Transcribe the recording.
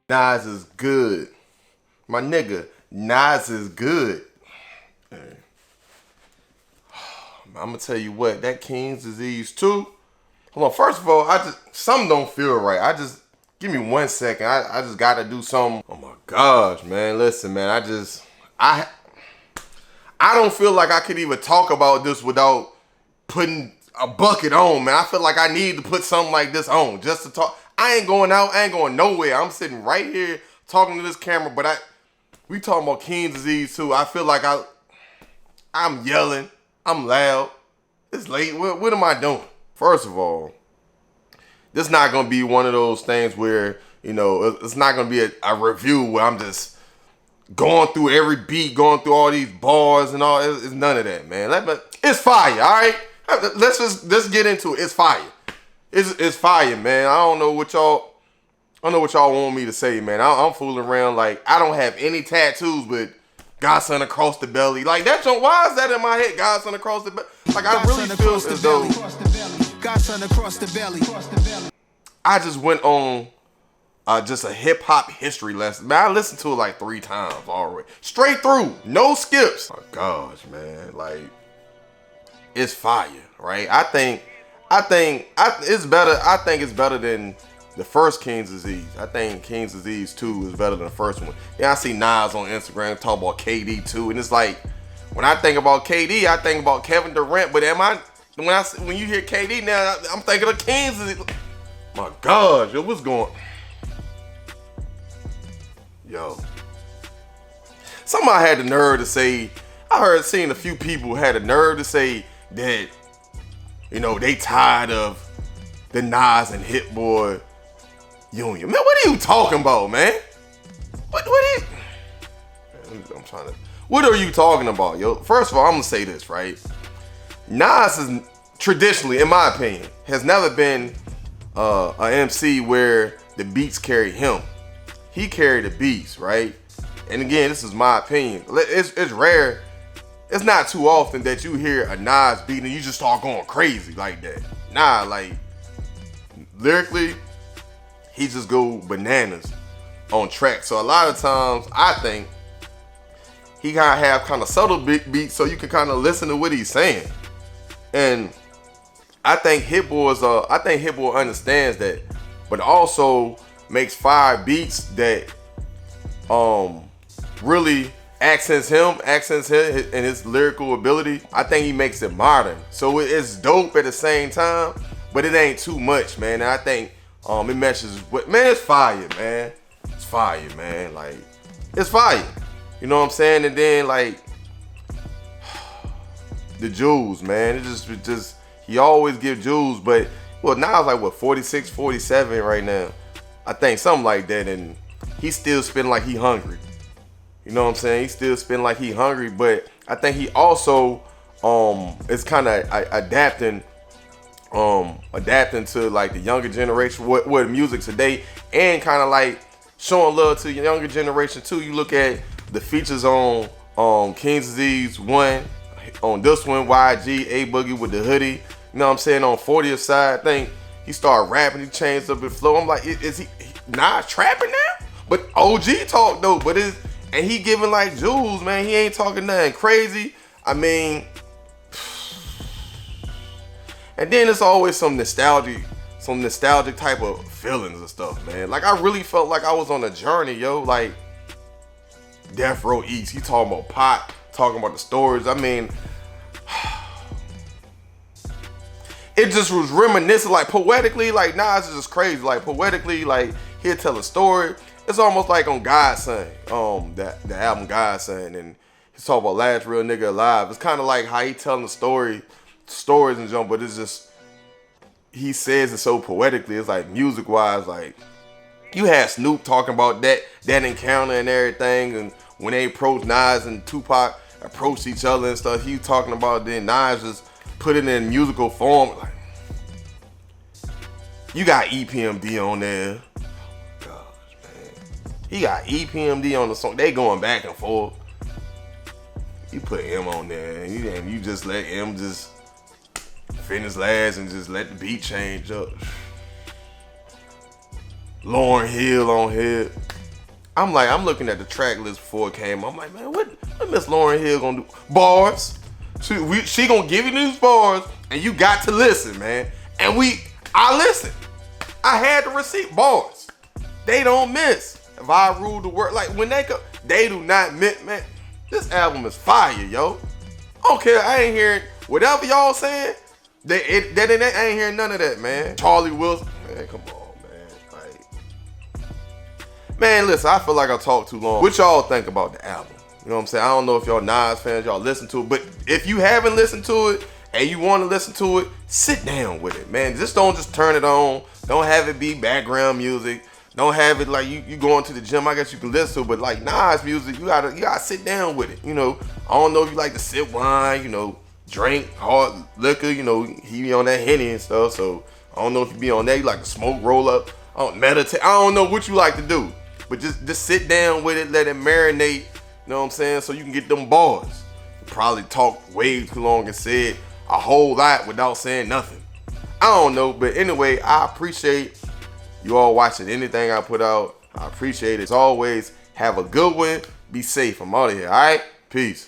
Nas is good. My nigga, Nas is good. I'm gonna tell you what, that King's Disease 2. Hold on, first of all, something don't feel right. Give me 1 second. I just gotta do something. Oh my gosh, man. Listen, man, I don't feel like I could even talk about this without putting a bucket on, man. I feel like I need to put something like this on just to talk. I ain't going out, I ain't going nowhere. I'm sitting right here talking to this camera, but we talking about King's Disease 2. I feel like I'm yelling, I'm loud. It's late. What am I doing? First of all, this not gonna be one of those things where, it's not gonna be a review where I'm just going through every beat, going through all these bars and all. It's none of that, man. It's fire, all right? Let's get into it. It's fire. It's fire, man. I don't know what y'all want me to say, man. I'm fooling around like I don't have any tattoos, but Godson across the belly. Like that joint, why is that in my head? Godson across the belly. Like I really feel as though Godson across the belly. I just went on just a hip hop history lesson. Man, I listened to it like 3 times already. Straight through. No skips. Oh my gosh, man. Like, it's fire, right? I think it's better. I think it's better than the first King's Disease. I think King's Disease 2 is better than the first one. Yeah, I see Nas on Instagram talk about KD too, and it's like when I think about KD, I think about Kevin Durant. But when you hear KD now, I'm thinking of King's Disease. My gosh, yo, what's going? Yo, somebody had the nerve to say. Seen a few people had the nerve to say that, they tired of the Nas and Hit Boy union. Man, what are you talking about, man? What are you talking about, yo? First of all, I'm gonna say this, right? Nas is traditionally, in my opinion, has never been a MC where the beats carry him. He carried the beats, right? And again, this is my opinion. It's rare. It's not too often that you hear a Nas beat and you just start going crazy like that. Nah, like lyrically, he just go bananas on track. So a lot of times, I think he gotta have kind of subtle beats so you can kind of listen to what he's saying. And I think Hit Boy understands that, but also makes 5 beats that really accents him and his lyrical ability. I think he makes it modern, so it's dope at the same time, but it ain't too much, man. And I think it meshes with, man, it's fire, man. It's fire, man. Like, it's fire. You know what I'm saying? And then like the jewels, man. It just he always give jewels, but now it's like 46, 47 right now. I think something like that, and he's still spitting like he hungry. You know what I'm saying? He still spitting like he hungry, but I think he also is kind of adapting to like the younger generation, what music today, and kind of like showing love to the younger generation too. You look at the features on King's Disease 1, on this one, YG, A Boogie with the hoodie. You know what I'm saying? On 40th side, I think he started rapping, he changed up his flow. I'm like, is he not trapping now? But OG talk though, and he giving like jewels, man. He ain't talking nothing crazy. I mean, and then it's always some nostalgic type of feelings and stuff, man. Like I really felt like I was on a journey, yo. Like Death Row East, he talking about Pot, talking about the stories. I mean, it just was reminiscent, like poetically, like Nas is just crazy. Like poetically, like he'll tell a story. It's almost like on Godson, the album Godson, and he's talking about last real nigga alive. It's kind of like how he telling the stories and jump, but it's just, he says it so poetically. It's like music wise, like you had Snoop talking about that encounter and everything, and when they approached Nas and Tupac approached each other and stuff, he talking about, then Nas just put it in musical form. Like, you got EPMD on there. He got EPMD on the song. They going back and forth. You put M on there, and you just let M just finish last and just let the beat change up. Lauryn Hill on here. I'm looking at the track list before it came. I'm like, man, what Miss Lauryn Hill gonna do? Bars. She gonna give you these bars, and you got to listen, man. And I listened. I had to receive bars. They don't miss. If I rule the world, like when they do not miss, man. This album is fire, yo. I don't care. I ain't hearing whatever y'all saying. I ain't hearing none of that, man. Charlie Wilson, man, come on, man. Like, man, listen, I feel like I talked too long. What y'all think about the album? You know what I'm saying? I don't know if y'all Nas fans, y'all listen to it, but if you haven't listened to it and you want to listen to it, sit down with it, man. Don't just turn it on. Don't have it be background music. Don't have it like you going to the gym. I guess you can listen to it, but like Nas music, you gotta sit down with it. You know, I don't know if you like to sip wine, you know, drink hard liquor, you know, he be on that Henny and stuff. So I don't know if you be on that. You like to smoke, roll up, meditate. I don't know what you like to do, but just sit down with it, let it marinate. You know what I'm saying? So you can get them bars. You probably talked way too long and said a whole lot without saying nothing. I don't know, but anyway, I appreciate you all watching anything I put out. I appreciate it. As always, have a good one. Be safe. I'm out of here. All right? Peace.